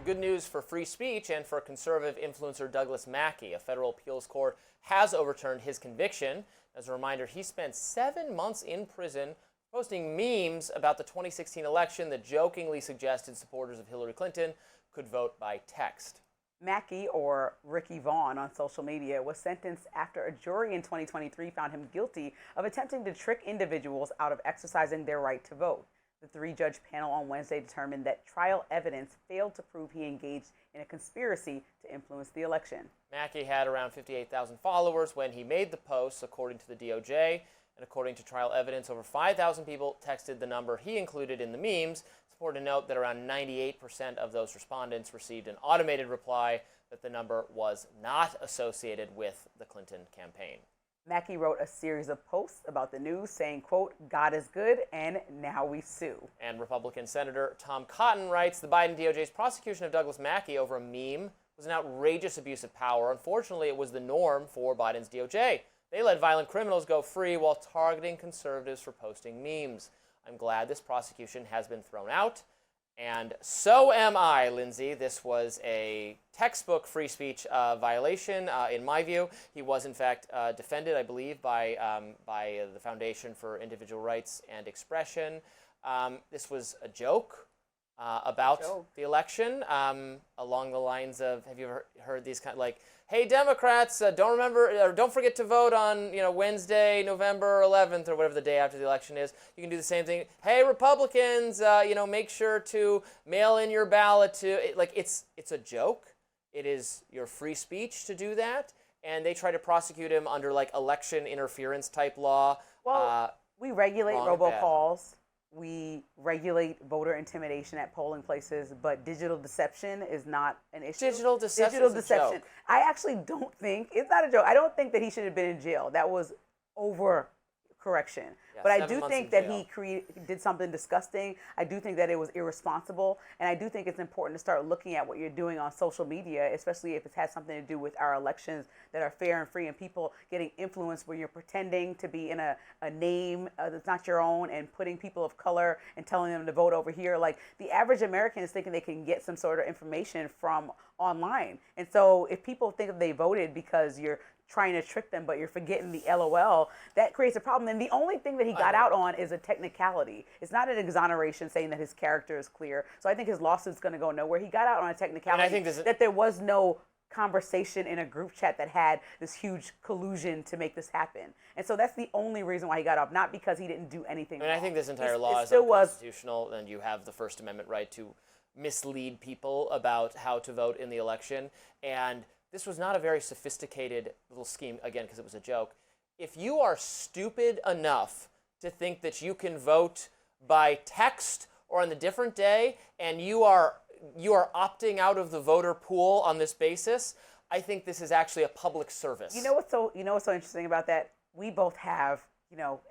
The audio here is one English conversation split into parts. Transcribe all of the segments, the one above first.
good news for free speech and for conservative influencer Douglass Mackey. A federal appeals court has overturned his conviction. As a reminder, he spent 7 months in prison posting memes about the 2016 election that jokingly suggested supporters of Hillary Clinton could vote by text. Mackey, or Ricky Vaughn on social media, was sentenced after a jury in 2023 found him guilty of attempting to trick individuals out of exercising their right to vote. The three-judge panel on Wednesday determined that trial evidence failed to prove he engaged in a conspiracy to influence the election. Mackey had around 58,000 followers when he made the posts, according to the DOJ. And according to trial evidence, over 5,000 people texted the number he included in the memes. It's important to note that around 98% of those respondents received an automated reply that the number was not associated with the Clinton campaign. Mackey wrote a series of posts about the news saying, quote, "God is good and now we sue." And Republican Senator Tom Cotton writes, the Biden DOJ's prosecution of Douglass Mackey over a meme was an outrageous abuse of power. Unfortunately, it was the norm for Biden's DOJ. They let violent criminals go free while targeting conservatives for posting memes. I'm glad this prosecution has been thrown out. And so am I, Lindsey. This was a textbook free speech violation, in my view. He was, in fact, defended, I believe, by the Foundation for Individual Rights and Expression. This was a joke about the election, along the lines of, have you ever heard these kind of, like, hey, Democrats, don't forget to vote on, Wednesday, November 11th, or whatever the day after the election is. You can do the same thing. Hey, Republicans, make sure to mail in your ballot to, it's a joke. It is your free speech to do that. And they try to prosecute him under, election interference type law. Well, we regulate robocalls. We regulate voter intimidation at polling places, but digital deception is not an issue. Digital deception is a joke. I actually don't think, it's not a joke. I don't think that he should have been in jail. That was overcorrection. Yeah, but I do think that he did something disgusting. I do think that it was irresponsible. And I do think it's important to start looking at what you're doing on social media, especially if it has something to do with our elections that are fair and free, and people getting influenced where you're pretending to be in a name that's not your own and putting people of color and telling them to vote over here. Like, the average American is thinking they can get some sort of information from online. And so if people think that they voted because you're trying to trick them, but you're forgetting the LOL, that creates a problem. And the only thing that he got out on is a technicality. It's not an exoneration saying that his character is clear. So I think his lawsuit's going to go nowhere. He got out on a technicality, and I think that there was no conversation in a group chat that had this huge collusion to make this happen. And so that's the only reason why he got off, not because he didn't do anything wrong. I think this entire law is unconstitutional, and you have the First Amendment right to mislead people about how to vote in the election. And this was not a very sophisticated little scheme, again, because it was a joke. If you are stupid enough to think that you can vote by text or on a different day, and you are opting out of the voter pool on this basis, I think this is actually a public service. You know what's so interesting about that? We both have,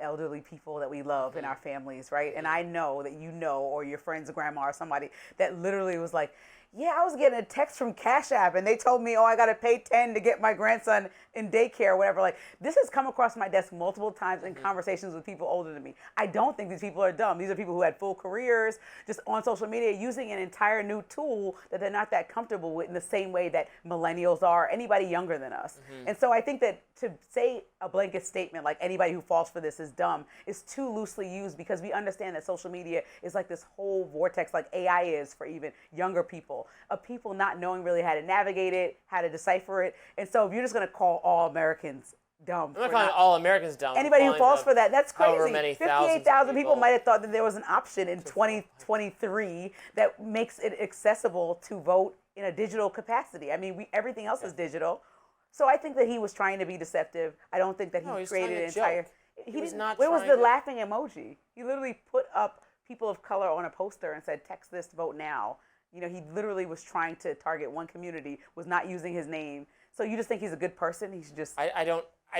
elderly people that we love in our families, right? And I know that or your friend's grandma or somebody that literally was like, yeah, I was getting a text from Cash App and they told me, I got to pay $10 to get my grandson in daycare or whatever. Like, this has come across my desk multiple times in conversations with people older than me. I don't think these people are dumb. These are people who had full careers just on social media using an entire new tool that they're not that comfortable with in the same way that millennials are, anybody younger than us. And so I think that to say a blanket statement like anybody who falls for this is dumb is too loosely used, because we understand that social media is like this whole vortex, like AI is for even younger people, of people not knowing really how to navigate it, how to decipher it. And so if you're just going to call all Americans dumb. I'm not calling all Americans dumb. Anybody who falls for that, that's crazy. 58,000 people might have thought that there was an option in 2023 that makes it accessible to vote in a digital capacity. I mean, everything else is digital. So I think that he was trying to be deceptive. I don't think that he created an entire... He was not Where was the laughing emoji? He literally put up people of color on a poster and said, text this, vote now. He literally was trying to target one community, was not using his name. So you just think he's a good person? He should just... I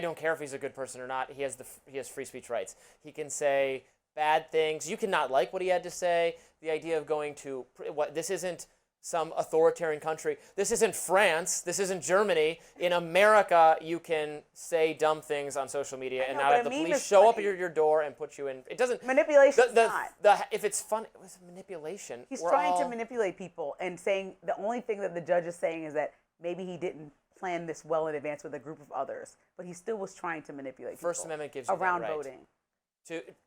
don't care if he's a good person or not. He has free speech rights. He can say bad things. You cannot like what he had to say. The idea of going to... this isn't some authoritarian country. This isn't France. This isn't Germany. In America, you can say dumb things on social media and not have the police show up at your door and put you in. It doesn't. Manipulation's not. If it's fun, it was manipulation. He's trying to manipulate people and saying the only thing that the judge is saying is that maybe he didn't plan this well in advance with a group of others, but he still was trying to manipulate people. First Amendment gives you around that right voting.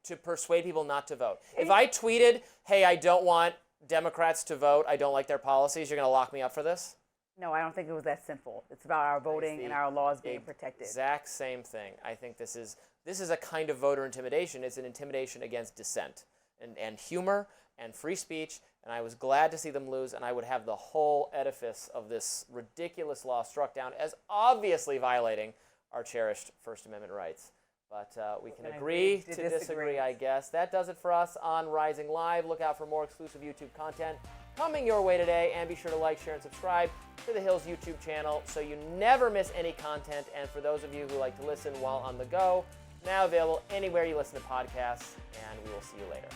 To persuade people not to vote. If I tweeted, hey, I don't want Democrats to vote, I don't like their policies, you're going to lock me up for this? No, I don't think it was that simple. It's about our voting and our laws being protected. Exact same thing. I think this is a kind of voter intimidation. It's an intimidation against dissent and humor and free speech, and I was glad to see them lose, and I would have the whole edifice of this ridiculous law struck down as obviously violating our cherished First Amendment rights. But we can agree to disagree, I guess. That does it for us on Rising Live. Look out for more exclusive YouTube content coming your way today. And be sure to like, share, and subscribe to The Hill's YouTube channel so you never miss any content. And for those of you who like to listen while on the go, now available anywhere you listen to podcasts. And we will see you later.